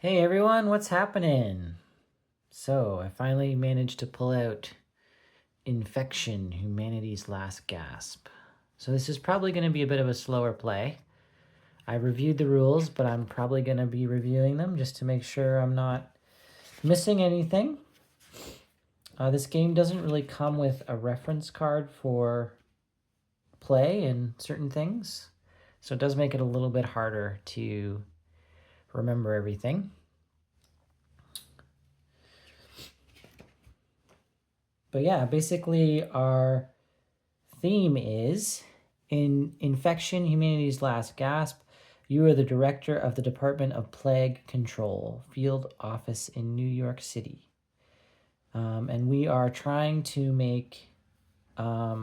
Hey everyone, what's happening? So, I finally managed to pull out Infection, Humanity's Last Gasp. So this is probably going to be a bit of a slower play. I reviewed the rules, but I'm probably going to be reviewing them just to make sure I'm not missing anything. This game doesn't really come with a reference card for play and certain things, so it does make it a little bit harder to remember everything. But yeah, basically our theme is in Infection, Humanity's Last Gasp. You are the director of the Department of Plague Control, field office in New York City. And we are trying to make, let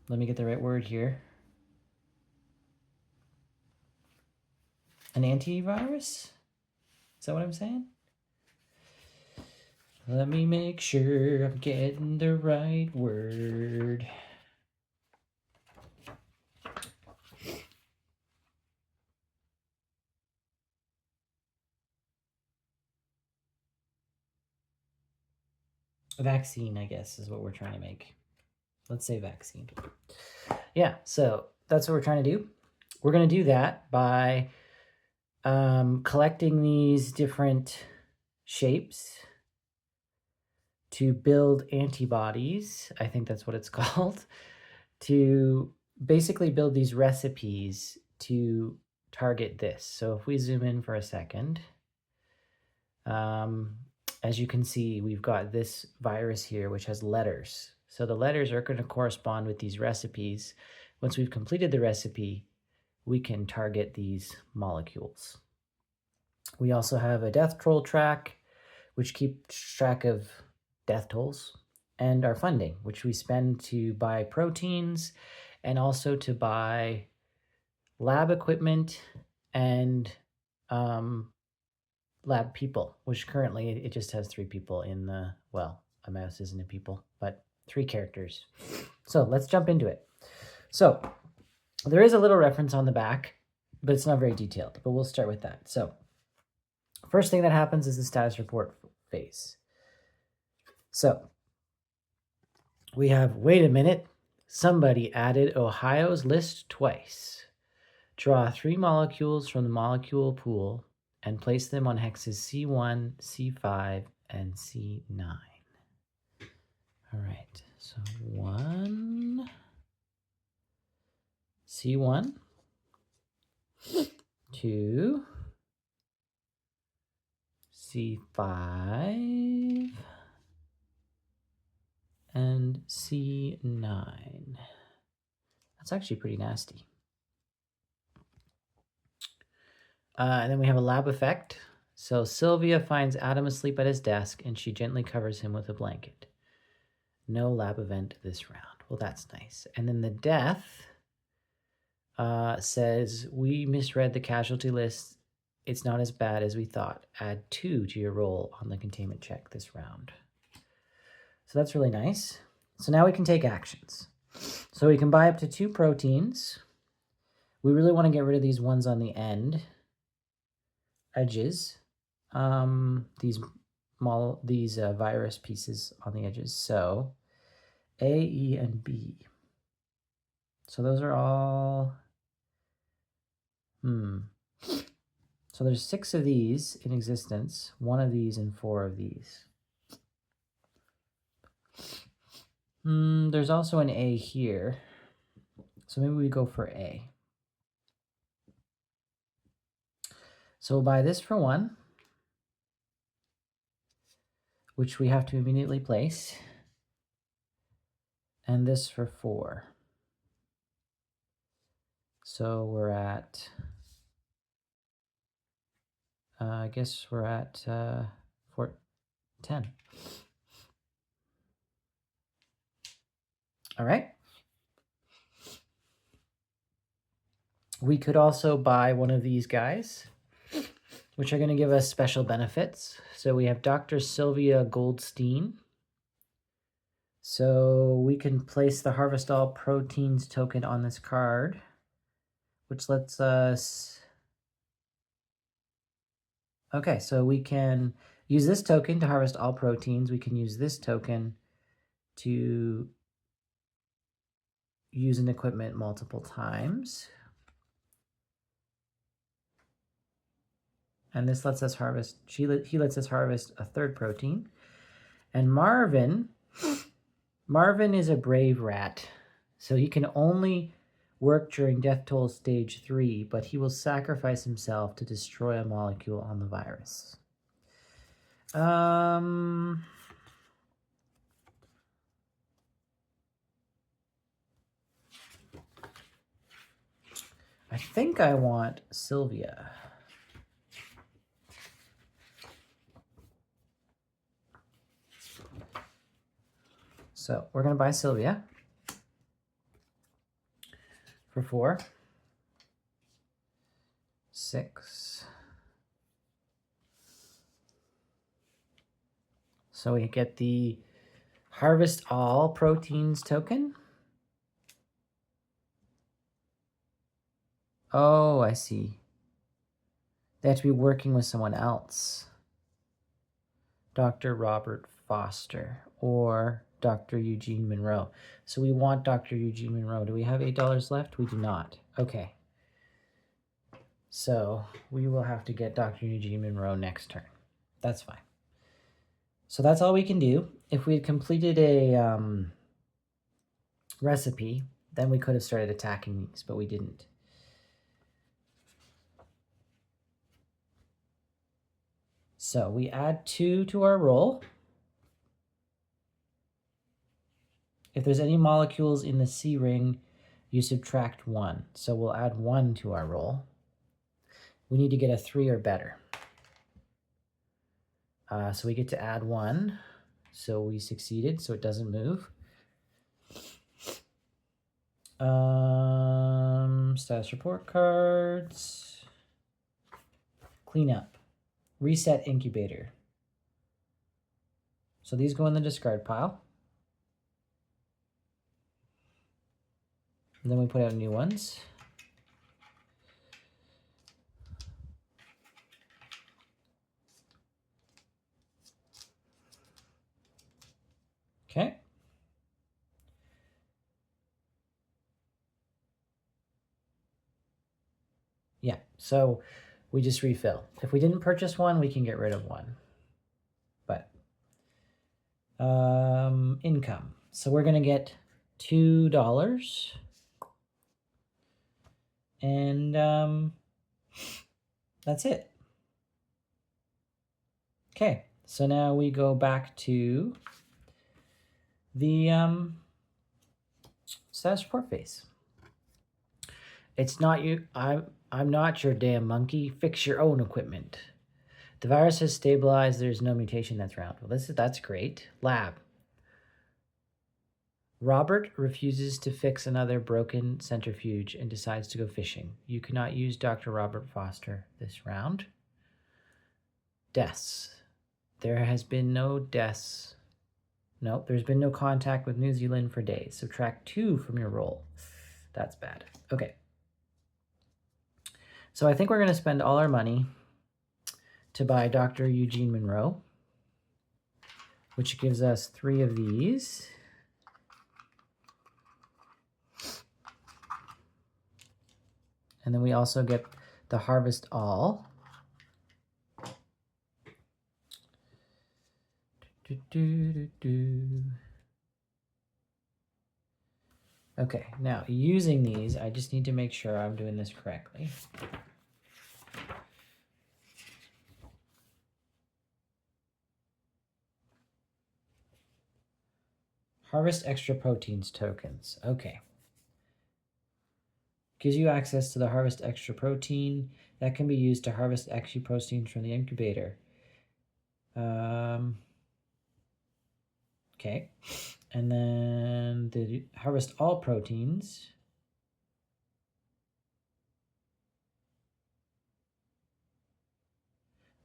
me get the right word here, an antivirus? Is that what I'm saying? Let me make sure I'm getting the right word. A vaccine, I guess, is what we're trying to make. Let's say vaccine. Yeah, so that's what we're trying to do. We're going to do that by collecting these different shapes to build antibodies. I think that's what it's called. To basically build these recipes to target this. So if we zoom in for a second, as you can see, we've got this virus here, which has letters. So the letters are going to correspond with these recipes. Once we've completed the recipe, we can target these molecules. We also have a death toll track, which keeps track of death tolls, and our funding, which we spend to buy proteins and also to buy lab equipment and lab people, which currently it just has 3 people in the, well, a mouse isn't a people, but 3 characters. So let's jump into it. So there is a little reference on the back, but it's not very detailed, but we'll start with that. So first thing that happens is the status report phase. So we have, wait a minute, somebody added Ohio's list twice. Draw 3 molecules from the molecule pool and place them on hexes C1, C5, and C9. All right, so 1, C1, 2, C5, and C9. That's actually pretty nasty. And then we have a lab effect. So Sylvia finds Adam asleep at his desk and she gently covers him with a blanket. No lab event this round. Well, that's nice. And then the death says, we misread the casualty list. It's not as bad as we thought. Add 2 to your roll on the containment check this round. So that's really nice. So now we can take actions. So we can buy up to 2 proteins. We really want to get rid of these ones on the edges. These virus pieces on the edges. So A, E, and B. So those are all, So there's 6 of these in existence, 1 of these and 4 of these. There's also an A here. So maybe we go for A. So we'll buy this for 1, which we have to immediately place. And this for 4. So we're at, I guess we're at 10. All right. We could also buy one of these guys, which are going to give us special benefits. So we have Dr. Sylvia Goldstein. So we can place the Harvest All Proteins token on this card, which lets us Okay, so we can use this token to harvest all proteins. We can use this token to use an equipment multiple times. And this lets us harvest, he lets us harvest a third protein. And Marvin is a brave rat. So he can only work during death toll stage 3, but he will sacrifice himself to destroy a molecule on the virus. I think I want Sylvia. So we're going to buy Sylvia for 4, 6. So we get the harvest all proteins token. Oh, I see. They have to be working with someone else. Dr. Robert Foster or Dr. Eugene Monroe. So we want Dr. Eugene Monroe. Do we have $8 left? We do not. Okay. So we will have to get Dr. Eugene Monroe next turn. That's fine. So that's all we can do. If we had completed a recipe, then we could have started attacking these, but we didn't. So we add 2 to our roll. If there's any molecules in the C ring, you subtract 1. So we'll add 1 to our roll. We need to get a 3 or better. So we get to add 1. So we succeeded, so it doesn't move. Status report cards. Clean up. Reset incubator. So these go in the discard pile. And then we put out new ones. Okay. Yeah, so we just refill. If we didn't purchase one, we can get rid of one. But income. So we're gonna get $2. And that's it. Okay, so now we go back to the status report phase. It's not you. I'm not your damn monkey. Fix your own equipment. The virus has stabilized. There's no mutation that's around. Well, that's great. Lab. Robert refuses to fix another broken centrifuge and decides to go fishing. You cannot use Dr. Robert Foster this round. Deaths. There has been no deaths. No, there's been no contact with New Zealand for days. Subtract 2 from your roll. That's bad. Okay. So I think we're going to spend all our money to buy Dr. Eugene Monroe, which gives us 3 of these. And then we also get the harvest all. Okay, now using these, I just need to make sure I'm doing this correctly. Harvest extra proteins tokens. Okay. Gives you access to the harvest extra protein. That can be used to harvest extra proteins from the incubator. Okay. And then the harvest all proteins.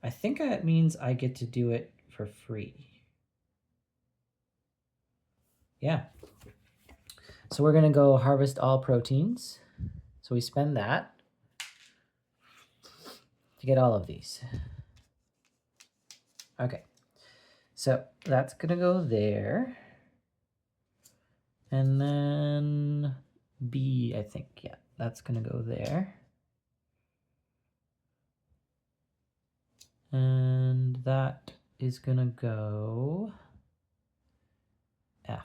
I think that means I get to do it for free. Yeah. So we're going to go harvest all proteins. So we spend that to get all of these. Okay, so that's going to go there. And then B, I think, yeah, that's going to go there. And that is going to go F.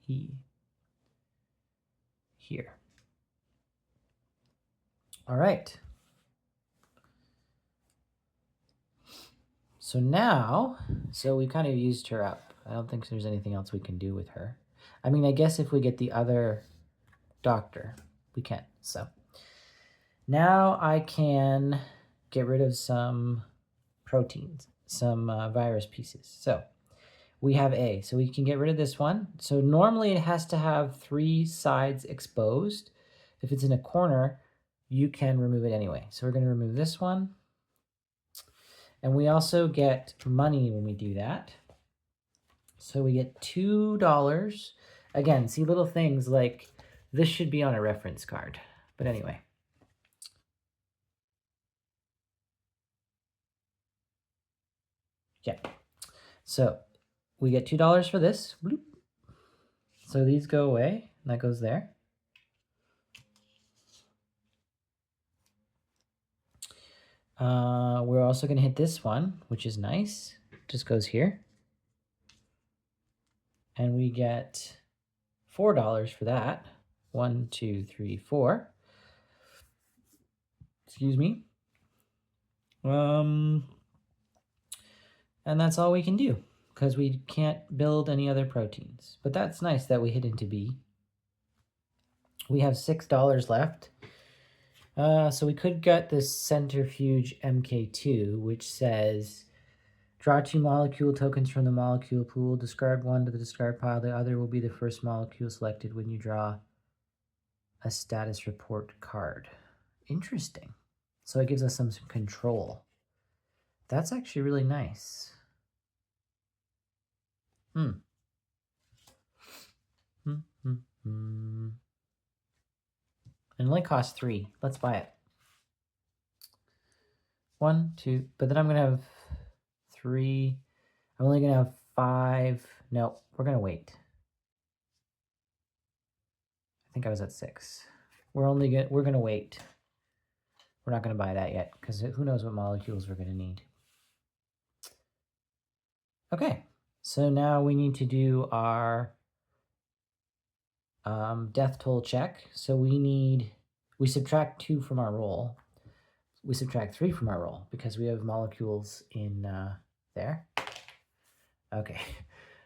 E. Here. All right. So now, we kind of used her up. I don't think there's anything else we can do with her. I mean, I guess if we get the other doctor, we can. So now I can get rid of some proteins, some virus pieces. So we have A. So we can get rid of this one. So normally it has to have 3 sides exposed. If it's in a corner, you can remove it anyway. So we're going to remove this one. And we also get money when we do that. So we get $2. Again, see little things like this should be on a reference card. But anyway. Yeah. So we get $2 for this. Bloop. So these go away. And that goes there. We're also going to hit this one, which is nice. Just goes here. And we get $4 for that. 1, 2, 3, 4. Excuse me. And that's all we can do because we can't build any other proteins. But that's nice that we hit into B. We have $6 left. So we could get this centrifuge MK2, which says draw 2 molecule tokens from the molecule pool, discard 1 to the discard pile. The other will be the first molecule selected when you draw a status report card. Interesting. So it gives us some control. That's actually really nice. And it only costs 3. Let's buy it. 1, 2, but then I'm going to have 3. I'm only going to have 5. No, we're going to wait. I think I was at 6. We're going to wait. We're not going to buy that yet because who knows what molecules we're going to need. Okay, so now we need to do our death toll check. So we subtract 2 from our roll. We subtract 3 from our roll because we have molecules in there. Okay,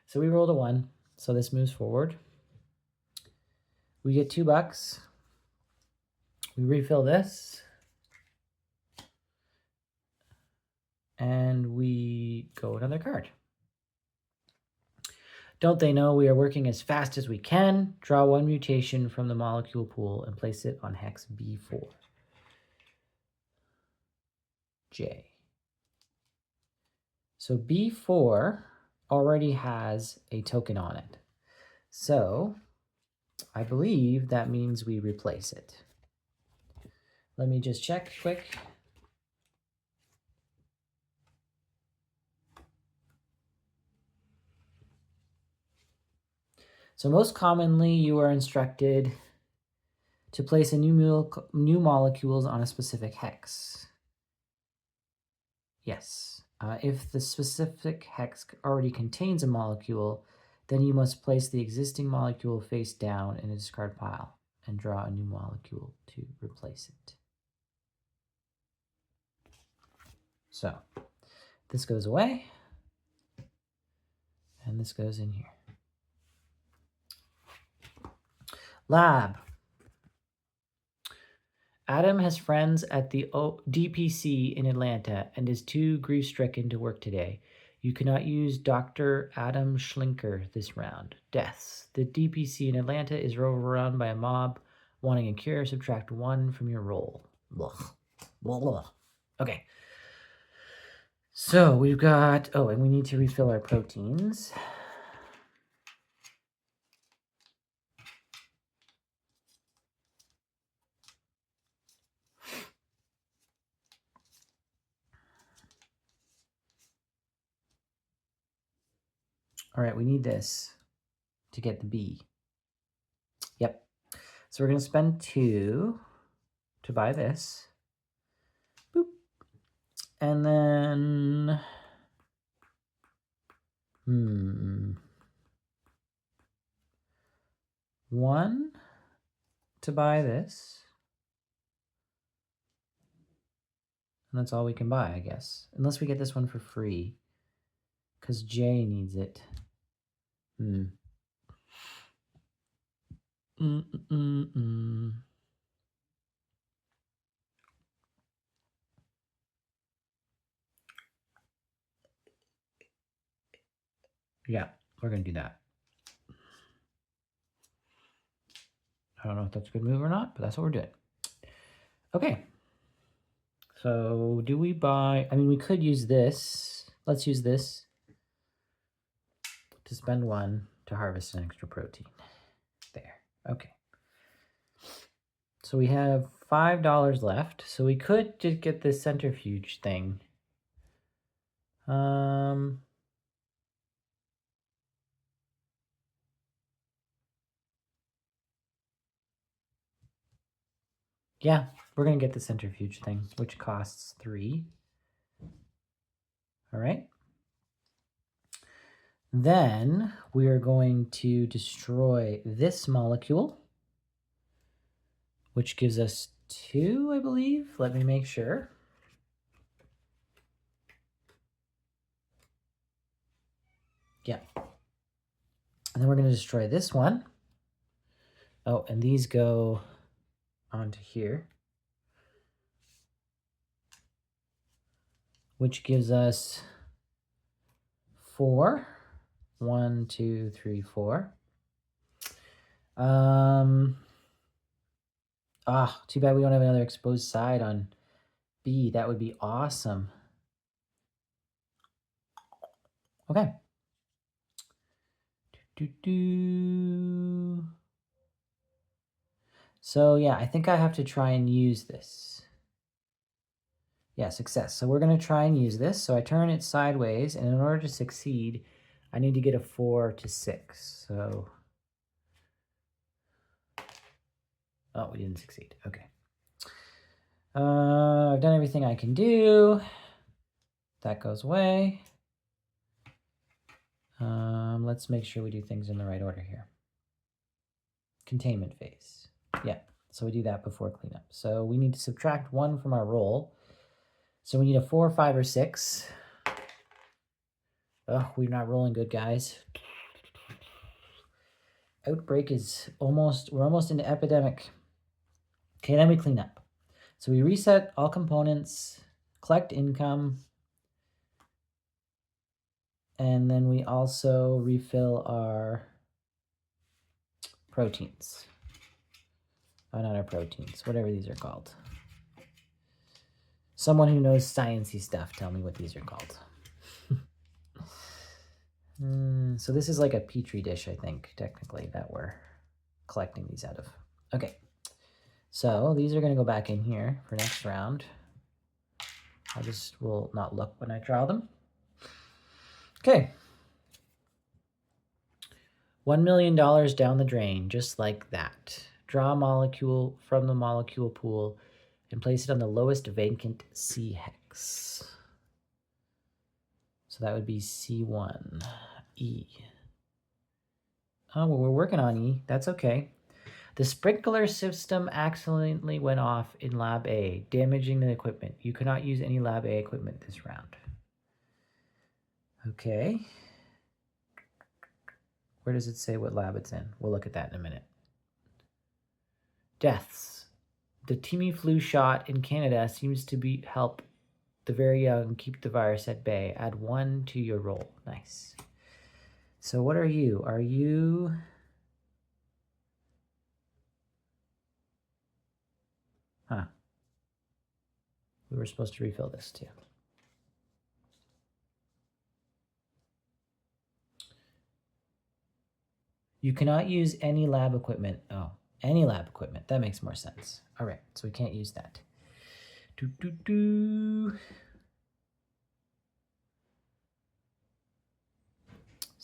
so we rolled a 1, so this moves forward. We get $2. We refill this. And we go another card. Don't they know we are working as fast as we can? Draw 1 mutation from the molecule pool and place it on hex B4. J. So B4 already has a token on it. So I believe that means we replace it. Let me just check quick. So most commonly you are instructed to place a new molecules on a specific hex. Yes. If the specific hex already contains a molecule, then you must place the existing molecule face down in a discard pile and draw a new molecule to replace it. So this goes away, and this goes in here. Lab. Adam has friends at the DPC in Atlanta and is too grief-stricken to work today. You cannot use Dr. Adam Schlinker this round. Deaths. The DPC in Atlanta is overrun by a mob wanting a cure. Subtract 1 from your roll. Okay. So we've got... Oh, and we need to refill our proteins. All right, we need this to get the B. Yep. So we're going to spend 2 to buy this. Boop. And then... 1 to buy this. And that's all we can buy, I guess. Unless we get this one for free. Because J needs it. Yeah, we're going to do that. I don't know if that's a good move or not, but that's what we're doing. Okay. So do we buy... I mean, we could use this. Let's use this to spend 1 to harvest an extra protein. There. Okay. So we have $5 left. So we could just get this centrifuge thing. Yeah, we're going to get the centrifuge thing, which costs 3. All right. Then we are going to destroy this molecule, which gives us 2, I believe. Let me make sure. Yeah. And then we're going to destroy this one. Oh, and these go onto here, which gives us 4. 1, 2, 3, 4. Too bad we don't have another exposed side on B. That would be awesome. Okay. So yeah, I think I have to try and use this. Yeah, success. So we're going to try and use this. So I turn it sideways, and in order to succeed, I need to get a 4 to 6. So, oh, we didn't succeed. Okay. I've done everything I can do. That goes away. Let's make sure we do things in the right order here. Containment phase. Yeah, so we do that before cleanup. So we need to subtract 1 from our roll. So we need a 4, 5, or 6. Oh, we're not rolling good, guys. Outbreak is we're almost into epidemic. Okay, then we clean up. So we reset all components, collect income, and then we also refill our proteins. Oh, not our proteins, whatever these are called. Someone who knows sciencey stuff, tell me what these are called. So this is like a petri dish, I think, technically, that we're collecting these out of. Okay, so these are going to go back in here for next round. I just will not look when I draw them. Okay. $1 million down the drain, just like that. Draw a molecule from the molecule pool and place it on the lowest vacant C hex. So that would be C1, E. Oh, well, we're working on E. That's okay. The sprinkler system accidentally went off in Lab A, damaging the equipment. You cannot use any Lab A equipment this round. Okay. Where does it say what lab it's in? We'll look at that in a minute. Deaths. The Timmy flu shot in Canada seems to help the very young keep the virus at bay. Add 1 to your roll. Nice. So what are you? Are you... Huh. We were supposed to refill this too. You cannot use any lab equipment. Oh, any lab equipment. That makes more sense. All right, so we can't use that.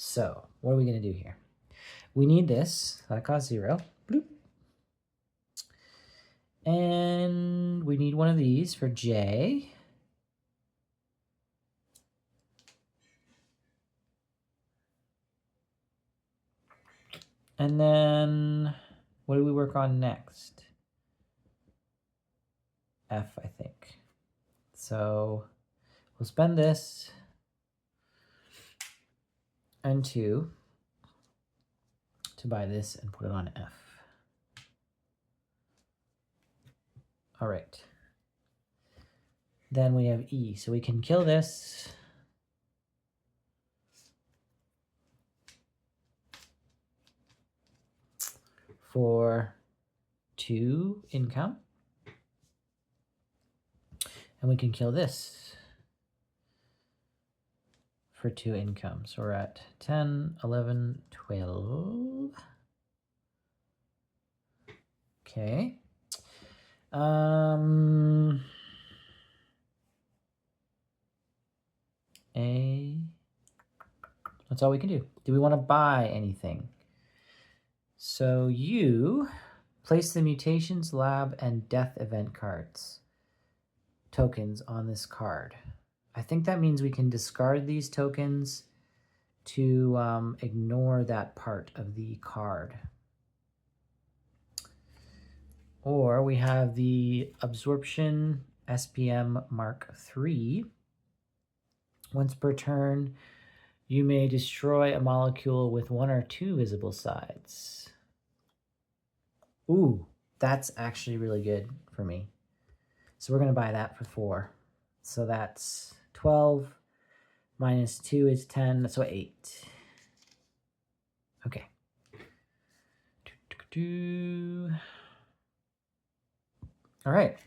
So what are we going to do here? We need this. That costs 0. Bloop. And we need one of these for J. And then what do we work on next? F, I think. So we'll spend this and 2 to buy this and put it on F. All right. Then we have E. So we can kill this. For 2 income. And we can kill this for 2 income. So we're at 10, 11, 12. Okay. That's all we can do. Do we want to buy anything? So you place the mutations, lab, and death event cards, tokens on this card. I think that means we can discard these tokens to ignore that part of the card. Or we have the absorption SPM Mark III. Once per turn, you may destroy a molecule with 1 or 2 visible sides. Ooh, that's actually really good for me. So we're going to buy that for 4. So that's 12 minus 2 is 10, so 8. Okay. All right.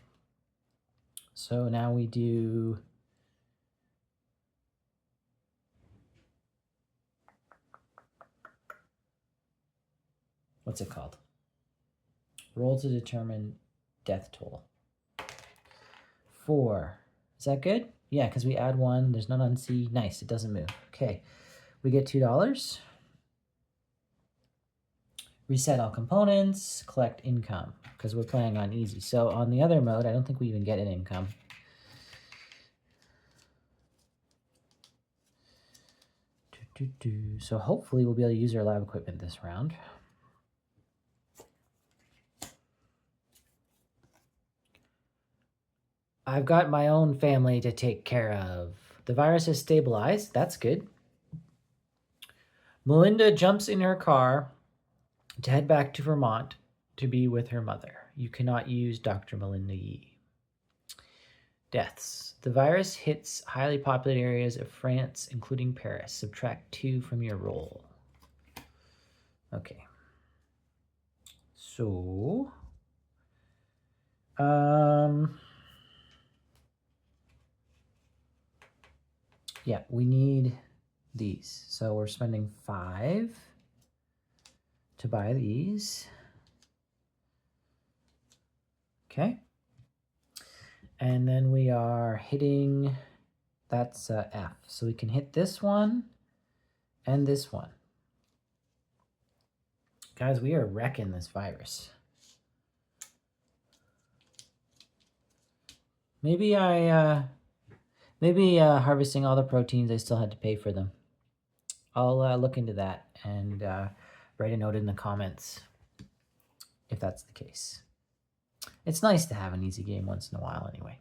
So now we do what's it called? Roll to determine death toll. 4. Is that good? Yeah, because we add 1. There's none on C. Nice. It doesn't move. Okay. We get $2. Reset all components. Collect income because we're playing on easy. So on the other mode, I don't think we even get an income. So hopefully we'll be able to use our lab equipment this round. I've got my own family to take care of. The virus is stabilized. That's good. Melinda jumps in her car to head back to Vermont to be with her mother. You cannot use Dr. Melinda Yee. Deaths. The virus hits highly populated areas of France, including Paris. Subtract 2 from your roll. Okay. So, yeah, we need these. So we're spending 5 to buy these. Okay. And then we are hitting, that's F. So we can hit this one and this one. Guys, we are wrecking this virus. Maybe harvesting all the proteins, I still had to pay for them. I'll look into that and write a note in the comments if that's the case. It's nice to have an easy game once in a while anyway.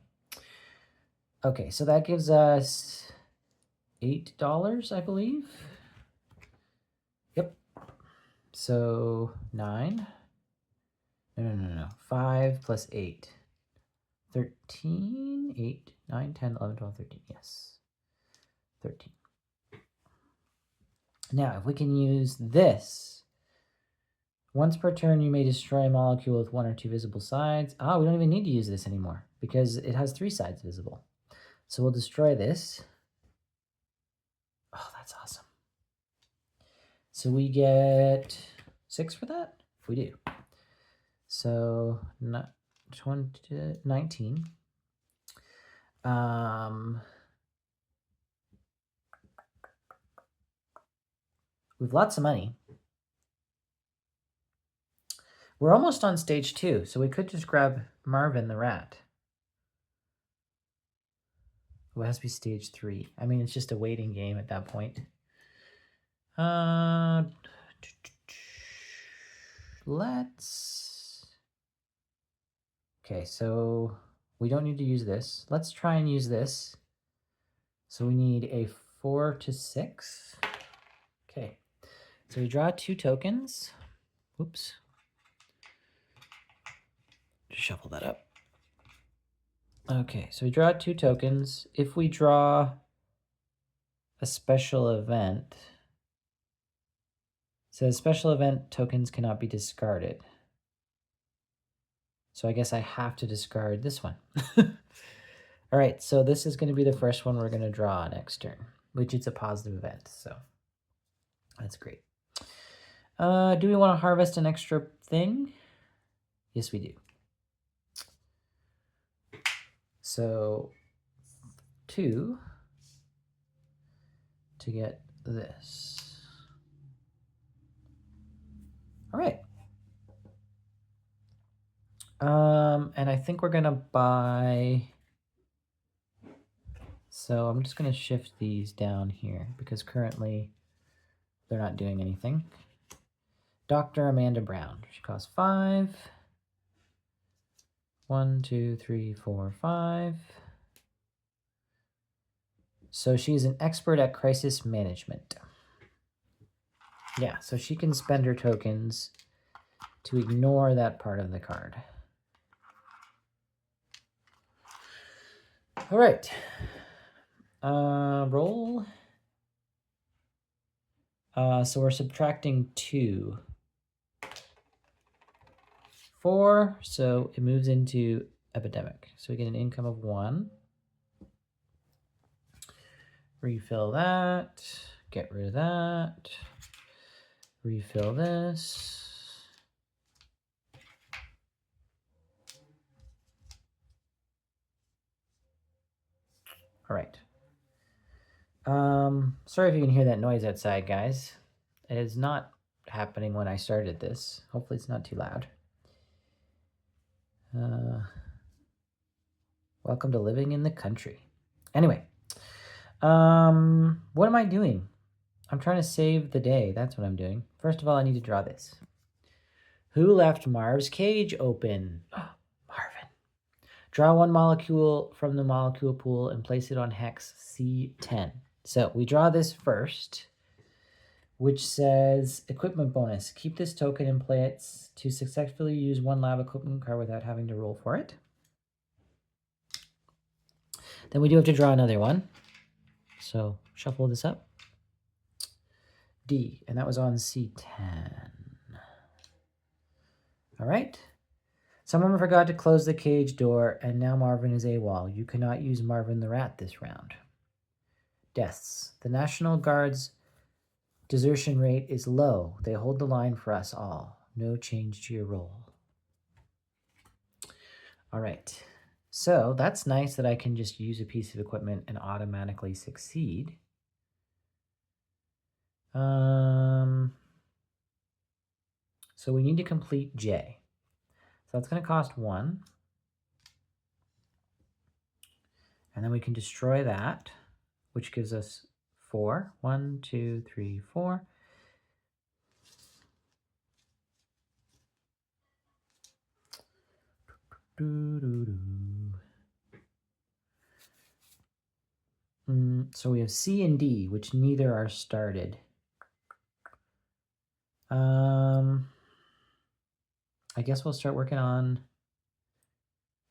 Okay, so that gives us $8, I believe. Yep. So 9. No. 5 plus 8. 13, 8, 9, 10, 11, 12, 13. Yes. 13. Now, if we can use this. Once per turn, you may destroy a molecule with 1 or 2 visible sides. Ah, we don't even need to use this anymore because it has 3 sides visible. So we'll destroy this. Oh, that's awesome. So we get 6 for that? If we do. So 19. We have lots of money. We're almost on stage 2, so we could just grab Marvin the rat. It has to be stage 3. I mean, it's just a waiting game at that point. Let's... Okay, so we don't need to use this. Let's try and use this. So we need a 4 to 6. Okay, so we draw 2 tokens. Oops. Just shuffle that up. Okay, so we draw 2 tokens. If we draw a special event, it says special event tokens cannot be discarded. So I guess I have to discard this one. All right, so this is going to be the first one we're going to draw next turn, which is a positive event, so that's great. Do we want to harvest an extra thing? Yes, we do. So 2 to get this. All right. And I think we're going to buy... So I'm just going to shift these down here because currently they're not doing anything. Dr. Amanda Brown. She costs 5. 1, 2, 3, 4, 5. So she's an expert at crisis management. Yeah, so she can spend her tokens to ignore that part of the card. All right. Roll. So we're subtracting 2. 4, so it moves into epidemic. So we get an income of 1. Refill that. Get rid of that. Refill this. All right. Sorry if you can hear that noise outside, guys. It is not happening when I started this. Hopefully it's not too loud. Welcome to living in the country. Anyway, what am I doing? I'm trying to save the day. That's what I'm doing. First of all, I need to draw this. Who left Marv's cage open? Oh, Marvin. Draw 1 molecule from the molecule pool and place it on hex C10. So we draw this first, which says equipment bonus. Keep this token and play it to successfully use 1 lab equipment card without having to roll for it. Then we do have to draw another one. So shuffle this up. D, and that was on C10. All right. Someone forgot to close the cage door, and now Marvin is AWOL. You cannot use Marvin the Rat this round. Deaths. The National Guard's desertion rate is low. They hold the line for us all. No change to your roll. All right. So that's nice that I can just use a piece of equipment and automatically succeed. So we need to complete J. So that's going to cost 1. And then we can destroy that, which gives us 4. 1, 2, 3, 4. So we have C and D, which neither are started. I guess we'll start working on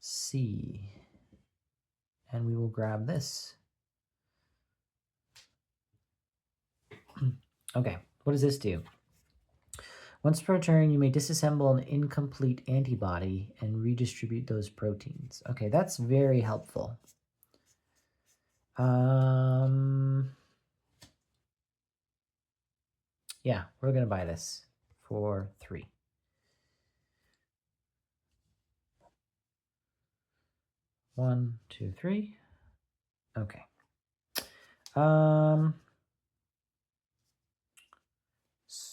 C. And we will grab this. Okay, what does this do? Once per turn, you may disassemble an incomplete antibody and redistribute those proteins. Okay, that's very helpful. Yeah, we're going to buy this for 3. One, 2, 3. Okay.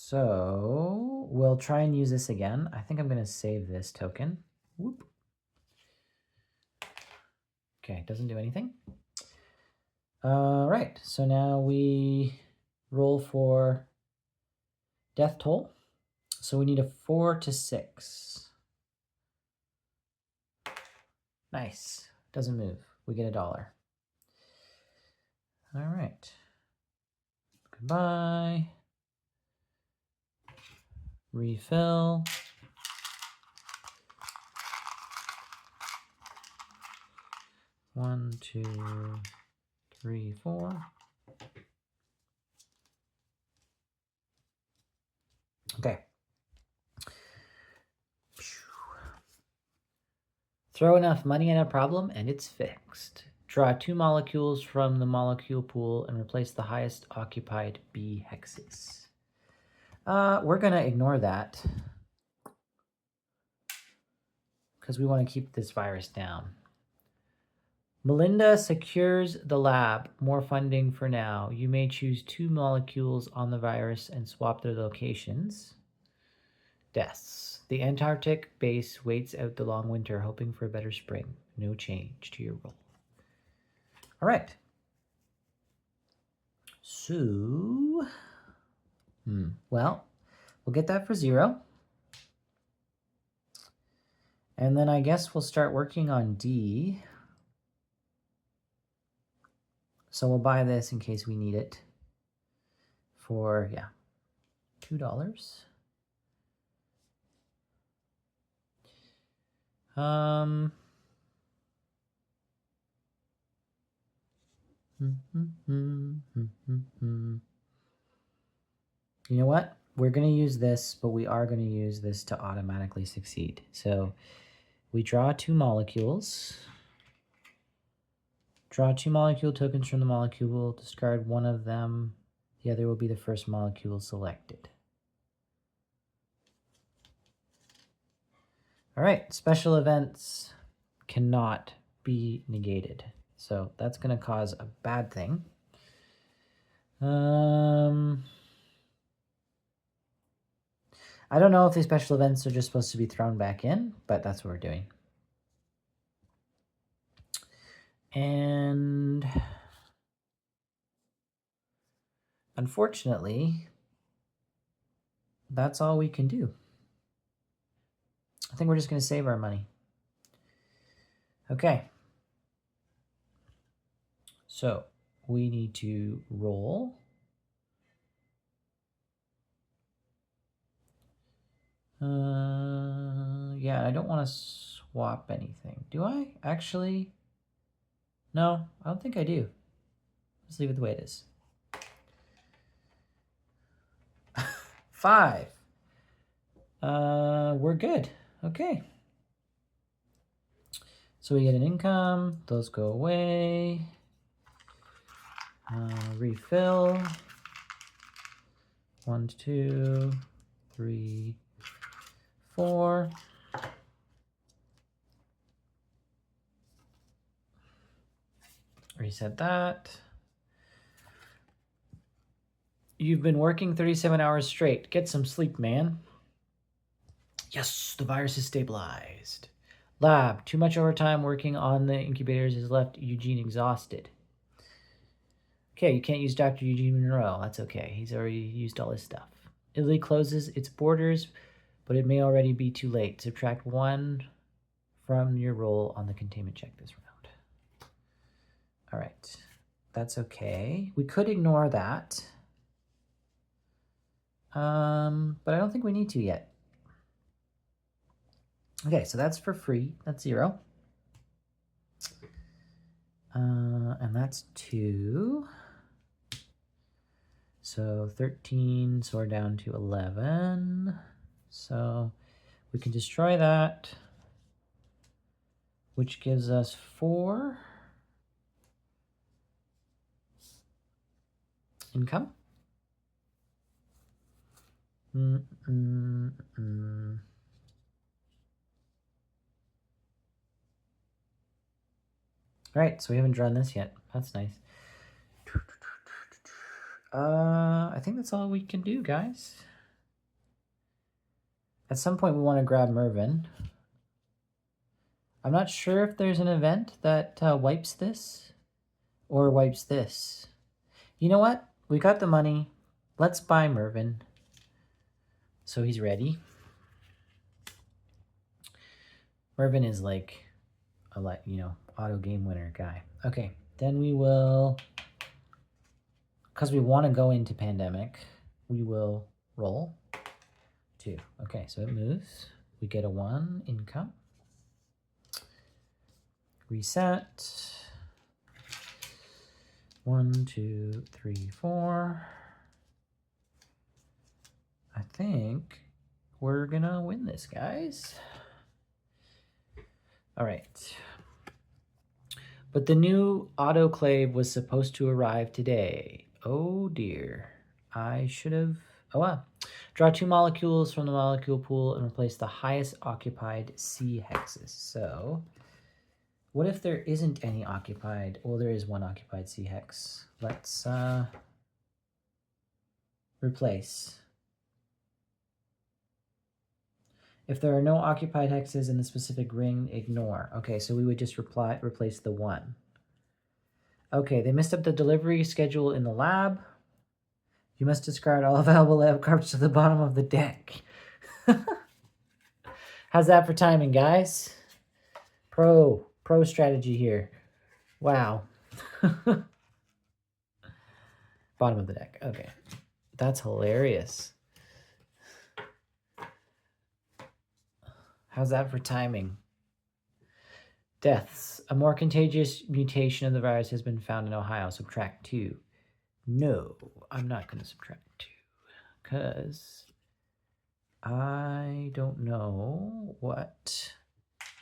So we'll try and use this again. I think I'm going to save this token. Whoop. Okay, doesn't do anything. All right, so now we roll for death toll. So we need a 4 to 6. Nice. Doesn't move. We get $1. All right. Goodbye. Refill. One, 2, 3, 4. Okay. Throw enough money at a problem and it's fixed. Draw 2 molecules from the molecule pool and replace the highest occupied B hexes. We're going to ignore that because we want to keep this virus down. Melinda secures the lab. More funding for now. You may choose 2 molecules on the virus and swap their locations. Deaths. The Antarctic base waits out the long winter, hoping for a better spring. No change to your role. All right. So, well, we'll get that for 0. And then I guess we'll start working on D. So we'll buy this in case we need it for, yeah, $2. You know what? We're going to use this, but we are going to use this to automatically succeed. So we draw 2 molecules. Draw 2 molecule tokens from the molecule. Discard one of them. The other will be the first molecule selected. All right, special events cannot be negated. So that's going to cause a bad thing. I don't know if these special events are just supposed to be thrown back in, but that's what we're doing. And unfortunately, that's all we can do. I think we're just going to save our money. Okay. So we need to roll. Yeah, I don't want to swap anything. Do I? Actually, no, I don't think I do. Let's leave it the way it is. 5. We're good. Okay. So we get an income. Those go away. Refill. 1, 2, 3, 4. Reset that. You've been working 37 hours straight. Get some sleep, man. Yes, the virus is stabilized. Lab, too much overtime working on the incubators has left Eugene exhausted. Okay, you can't use Dr. Eugene Monroe. That's okay. He's already used all his stuff. Italy closes its borders, but it may already be too late. Subtract 1 from your roll on the containment check this round. All right, that's okay. We could ignore that. But I don't think we need to yet. Okay, so that's for free. That's 0. And that's 2. So 13, so we're down to 11. So we can destroy that, which gives us 4 income. All right, so we haven't drawn this yet. That's nice. I think that's all we can do, guys. At some point, we want to grab Mervin. I'm not sure if there's an event that wipes this or wipes this. You know what? We got the money. Let's buy Mervin. So he's ready. Mervin is like a auto game winner guy. Okay, then we will, because we want to go into pandemic, we will roll 2. Okay, so it moves. We get a 1 income. Reset. 1, 2, 3, 4. I think we're gonna win this, guys. All right. But the new autoclave was supposed to arrive today. Oh dear. I should have... Oh wow. Draw 2 molecules from the molecule pool and replace the highest occupied C hexes. So what if there isn't any occupied? Well, there is 1 occupied C hex. Let's replace. If there are no occupied hexes in the specific ring, ignore. Okay, so we would just replace the 1. Okay, they messed up the delivery schedule in the lab. You must discard all available lab cards to the bottom of the deck. How's that for timing, guys? Pro strategy here. Wow. Bottom of the deck. Okay. That's hilarious. How's that for timing? Deaths. A more contagious mutation of the virus has been found in Ohio. Subtract 2. No, I'm not going to subtract 2 because I don't know what.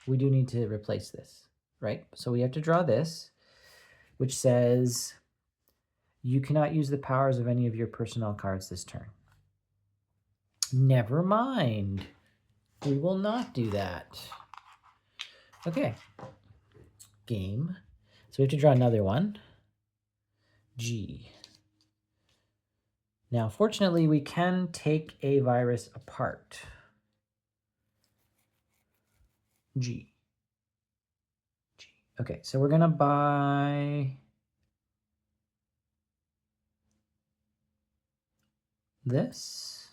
We do need to replace this, right? So we have to draw this, which says you cannot use the powers of any of your personnel cards this turn. Never mind. We will not do that. Okay. Game. So we have to draw another one. G. Now, fortunately, we can take a virus apart. G. G. Okay, so we're going to buy this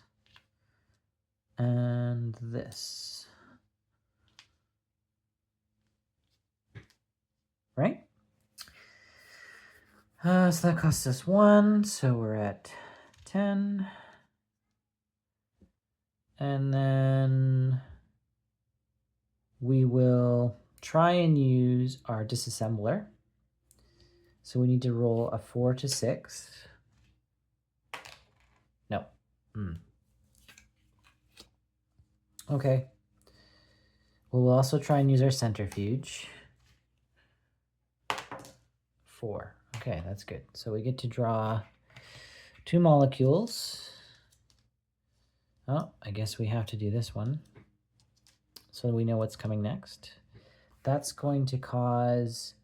and this. Right? So that costs us 1, so we're at 10. And then we will try and use our disassembler. So we need to roll a 4 to 6. No. Okay. We'll also try and use our centrifuge. 4. Okay, that's good. So we get to draw 2 molecules. Oh, I guess we have to do this one so we know what's coming next. That's going to cause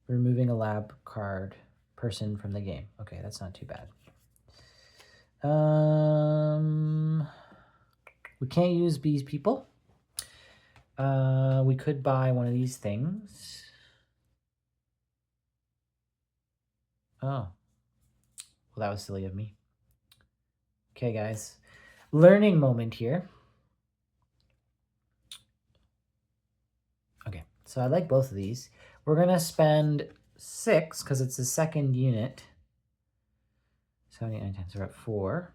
removing a lab card person from the game. Okay, that's not too bad. We can't use these people. We could buy one of these things. Oh. Well, that was silly of me. Okay, guys. Learning moment here. Okay, so I like both of these. We're going to spend 6 because it's the second unit. 7, 8, 9, 10, so we're at 4.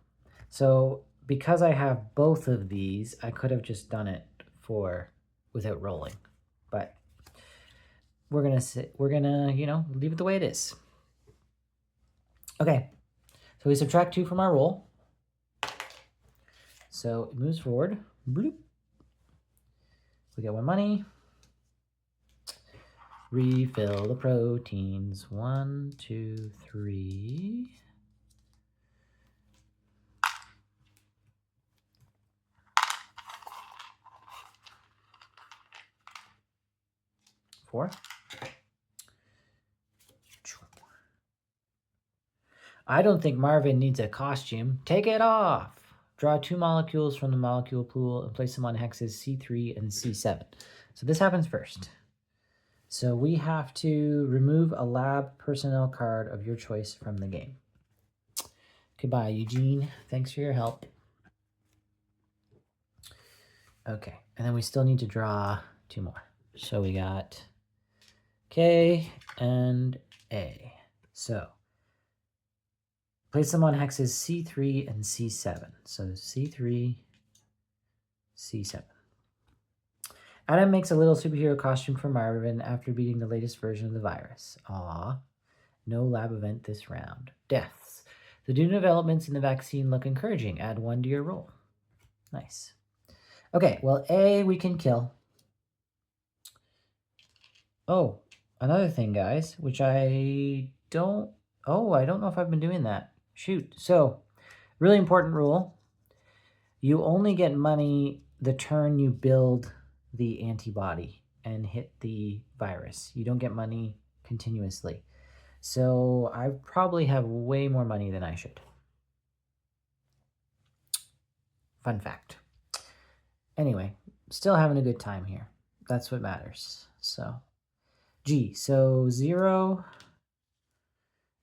So because I have both of these, I could have just done it without rolling. But we're going to, leave it the way it is. Okay, so we subtract 2 from our roll. So it moves forward. Bloop. We get 1 money. Refill the proteins. 1, 2, 3. Four. I don't think Marvin needs a costume. Take it off. Draw 2 molecules from the molecule pool and place them on hexes C3 and C7. So this happens first. So we have to remove a lab personnel card of your choice from the game. Goodbye, Eugene. Thanks for your help. Okay, and then we still need to draw 2 more. So we got K and A. So place them on hexes C3 and C7. So C3, C7. Adam makes a little superhero costume for Marvin after beating the latest version of the virus. Aw, no lab event this round. Deaths. The new developments in the vaccine look encouraging. Add 1 to your roll. Nice. Okay, well, A we can kill. Oh, another thing, guys, which I don't know if I've been doing that. Shoot. So, really important rule. You only get money the turn you build the antibody and hit the virus. You don't get money continuously. So I probably have way more money than I should. Fun fact. Anyway, still having a good time here. That's what matters. So, G. So 0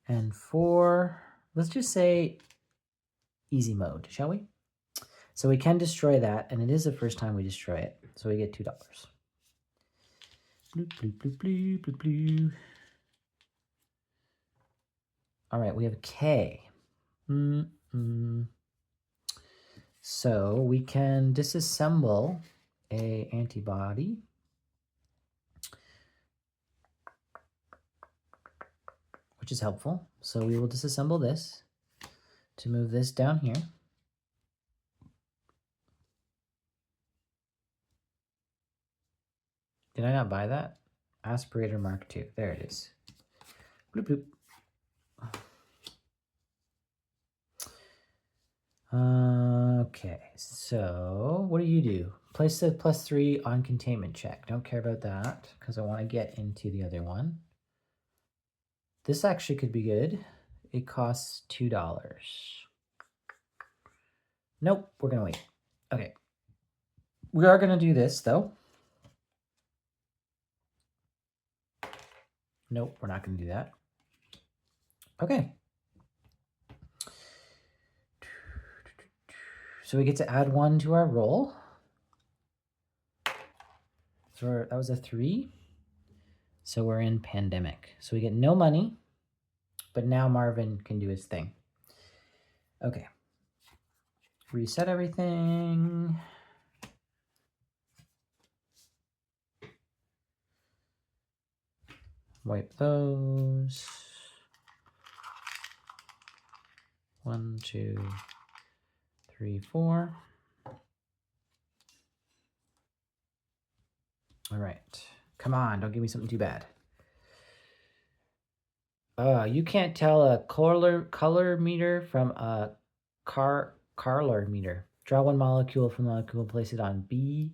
and 4. Let's just say easy mode, shall we? So we can destroy that, and it is the first time we destroy it. So we get $2. Bloop, bloop, bloop, bloop, bloop, bloop. All right, we have a K. So we can disassemble a antibody. Which is helpful. So we will disassemble this to move this down here. Did I not buy that? Aspirator Mark II. There it is. Bloop, bloop. Okay, so what do? Place the +3 on containment check. Don't care about that because I want to get into the other one. This actually could be good. It costs $2. Nope, we're going to wait. Okay. We are going to do this, though. Nope, we're not going to do that. Okay. So we get to add 1 to our roll. So that was a 3. So we're in pandemic. So we get no money, but now Marvin can do his thing. Okay. Reset everything. Wipe those. 1, 2, 3, 4. All right. Come on, don't give me something too bad. You can't tell a color meter from a Carler meter. Draw 1 molecule from the molecule and place it on B6.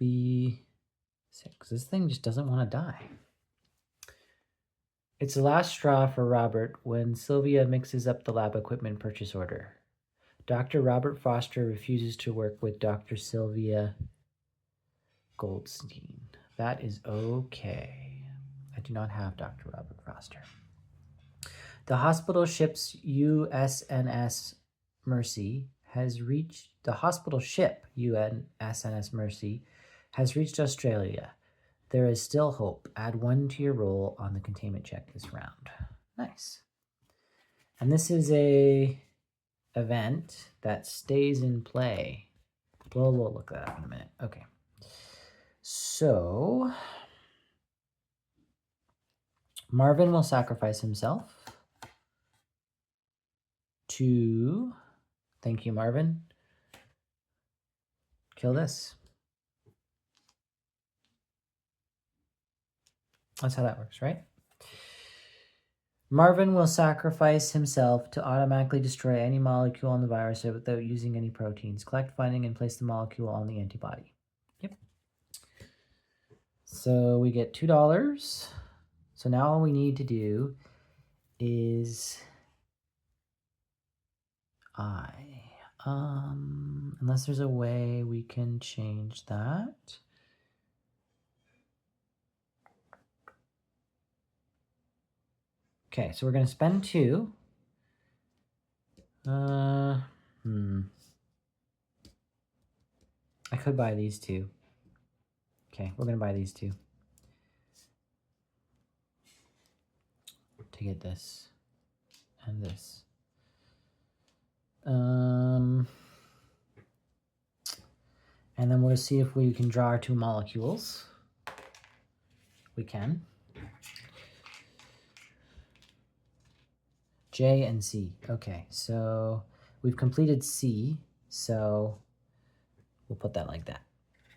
B6. This thing just doesn't want to die. It's the last straw for Robert when Sylvia mixes up the lab equipment purchase order. Dr. Robert Foster refuses to work with Dr. Sylvia Goldstein. That is okay. I do not have Dr. Robert Foster. The hospital ship's USNS Mercy has reached Australia. There is still hope. Add 1 to your roll on the containment check this round. Nice. And this is a event that stays in play. We'll look that up in a minute. Okay. So Marvin will sacrifice himself to, thank you, Marvin, kill this. That's how that works, right? Marvin will sacrifice himself to automatically destroy any molecule on the virus without using any proteins. Collect, finding, and place the molecule on the antibody. Yep. So we get $2. So now all we need to do is I. Unless there's a way we can change that. Okay, so we're going to spend 2. I could buy these 2. Okay, we're going to buy these 2. To get this and this. And then we'll see if we can draw our 2 molecules. We can. J and C. Okay, so we've completed C, so we'll put that like that.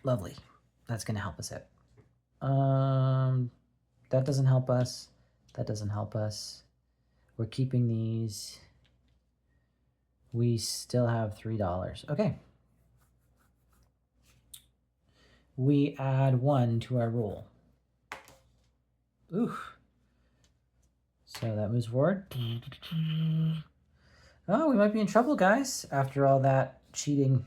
Lovely. That's going to help us out. That doesn't help us. That doesn't help us. We're keeping these. We still have $3. Okay. We add 1 to our roll. Ooh. So that moves forward. Oh, we might be in trouble, guys, after all that cheating.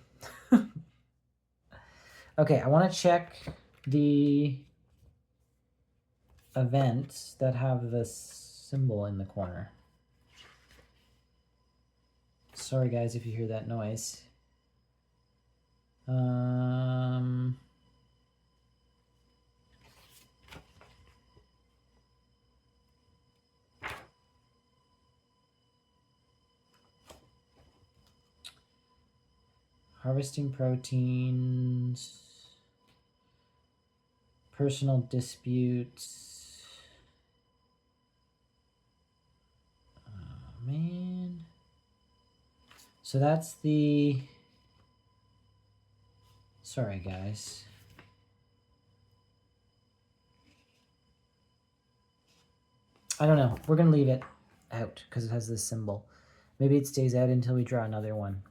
Okay, I want to check the events that have the symbol in the corner. Sorry, guys, if you hear that noise. Harvesting proteins, personal disputes. Oh, man. So that's the... Sorry, guys. I don't know. We're going to leave it out because it has this symbol. Maybe it stays out until we draw another one.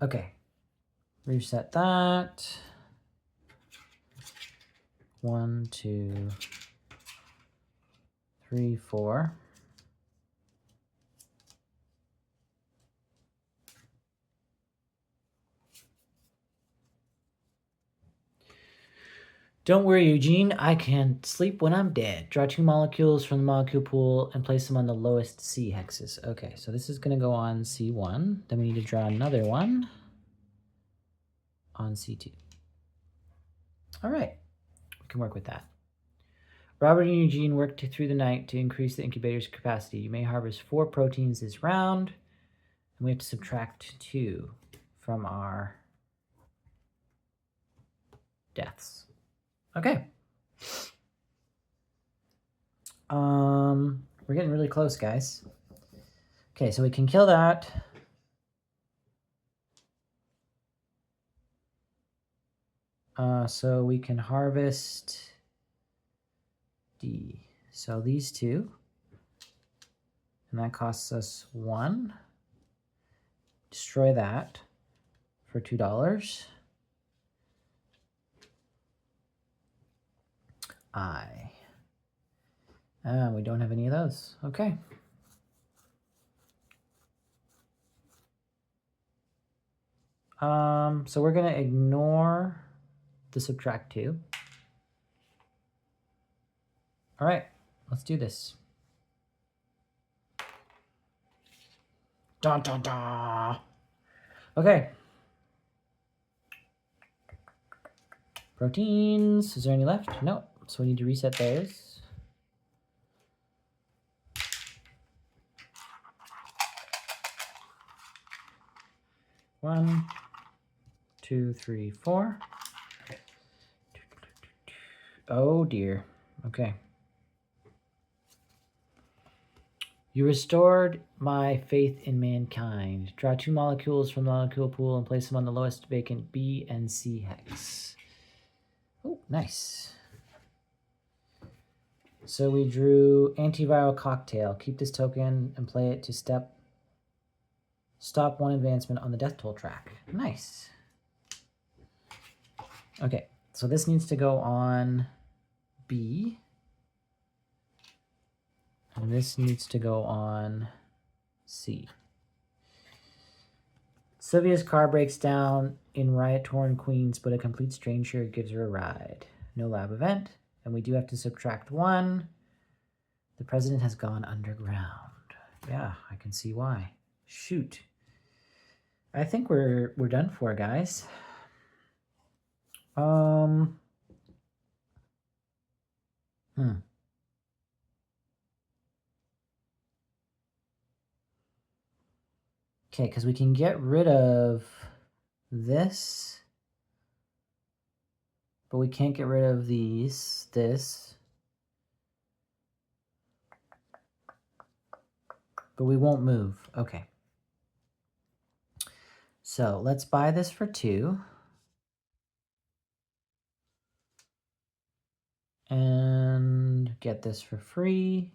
Okay. Reset that. 1, 2, 3, 4. Don't worry, Eugene. I can sleep when I'm dead. Draw 2 molecules from the molecule pool and place them on the lowest C hexes. Okay, so this is going to go on C1. Then we need to draw another one on C2. All right, we can work with that. Robert and Eugene worked through the night to increase the incubator's capacity. You may harvest 4 proteins this round. And we have to subtract 2 from our deaths. Okay. We're getting really close, guys. Okay, so we can kill that. So we can harvest D. So these 2. And that costs us 1. Destroy that for $2. We don't have any of those. Okay. So we're going to ignore the subtract 2. All right, let's do this. Dun, dun, dun. Okay. Proteins. Is there any left? No. So we need to reset those. One, 2, 3, 4. Oh dear. Okay. You restored my faith in mankind. Draw 2 molecules from the molecule pool and place them on the lowest vacant B and C hex. Oh, nice. So we drew antiviral cocktail. Keep this token and play it to stop 1 advancement on the death toll track. Nice. Okay, so this needs to go on B. And this needs to go on C. Sylvia's car breaks down in riot-torn Queens, but a complete stranger gives her a ride. No lab event, and we do have to subtract 1. The president has gone underground. Yeah, I can see why. Shoot. I think we're done for, guys. Okay, because we can get rid of this, but we can't get rid of this. But we won't move. Okay. So let's buy this for 2. And get this for free.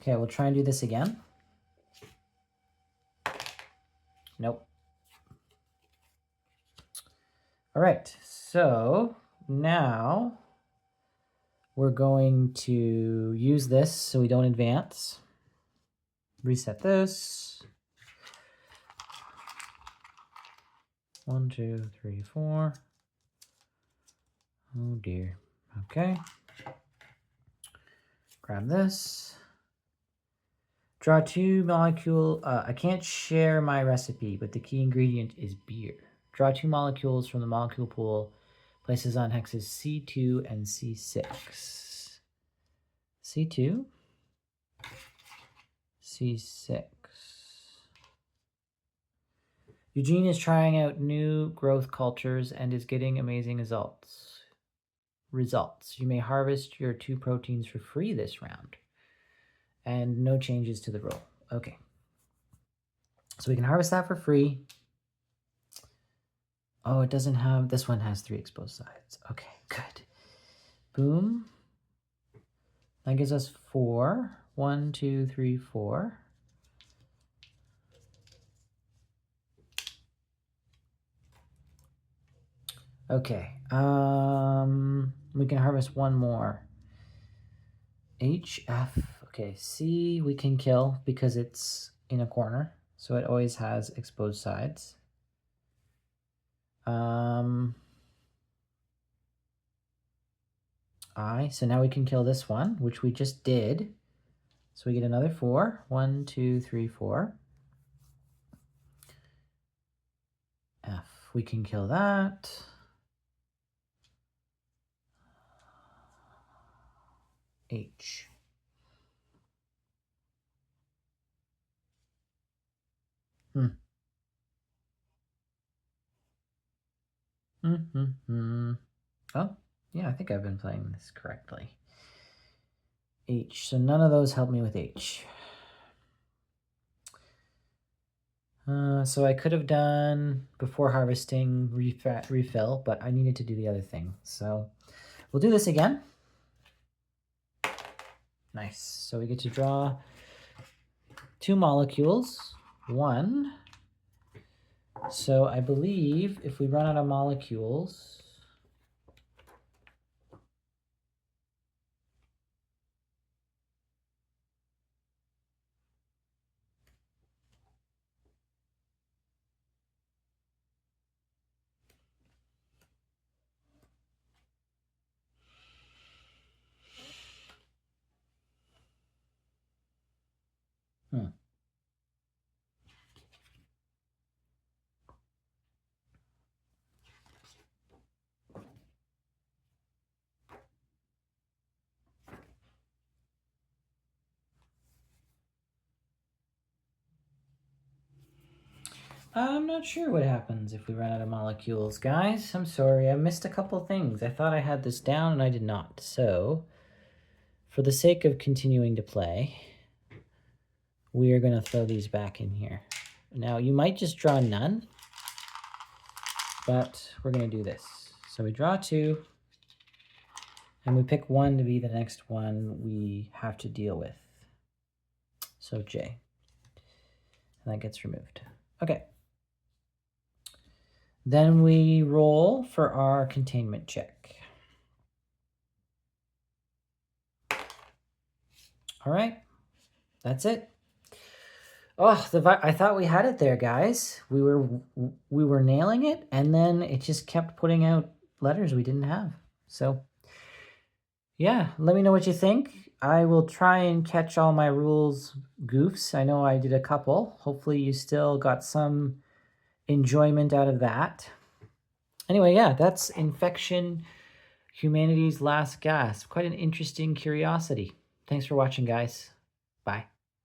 Okay, we'll try and do this again. Nope. All right, so now we're going to use this so we don't advance. Reset this. 1, 2, 3, 4. Oh dear. Okay. Grab this. Draw 2 molecule. I can't share my recipe, but the key ingredient is beer. Draw 2 molecules from the molecule pool. Places on hexes C2 and C6. C2. C6. Eugene is trying out new growth cultures and is getting amazing results. You may harvest your 2 proteins for free this round. And no changes to the roll. Okay. So we can harvest that for free. Oh, it doesn't have, this one has 3 exposed sides. Okay, good. Boom. That gives us 4. 1, 2, 3, 4. Okay. We can harvest 1 more. H, F. Okay, C we can kill because it's in a corner. So it always has exposed sides. I, so now we can kill this one, which we just did. So we get another 4. 1, 2, 3, 4. F, we can kill that. H. Oh, yeah, I think I've been playing this correctly. H, so none of those help me with H. So I could have done before harvesting refill, but I needed to do the other thing. So we'll do this again. Nice. So we get to draw 2 molecules. 1. So I believe if we run out of molecules, I'm not sure what happens if we run out of molecules, guys. I'm sorry, I missed a couple things. I thought I had this down and I did not. So, for the sake of continuing to play, we are going to throw these back in here. Now, you might just draw none, but we're going to do this. So we draw 2, and we pick 1 to be the next one we have to deal with. So J. And that gets removed. Okay. Then we roll for our containment check. All right, that's it. Oh, I thought we had it there, guys. We were nailing it, and then it just kept putting out letters we didn't have. So, yeah, let me know what you think. I will try and catch all my rules goofs. I know I did a couple. Hopefully you still got some enjoyment out of that. Anyway, yeah, that's Infection, Humanity's Last Gasp. Quite an interesting curiosity. Thanks for watching, guys. Bye.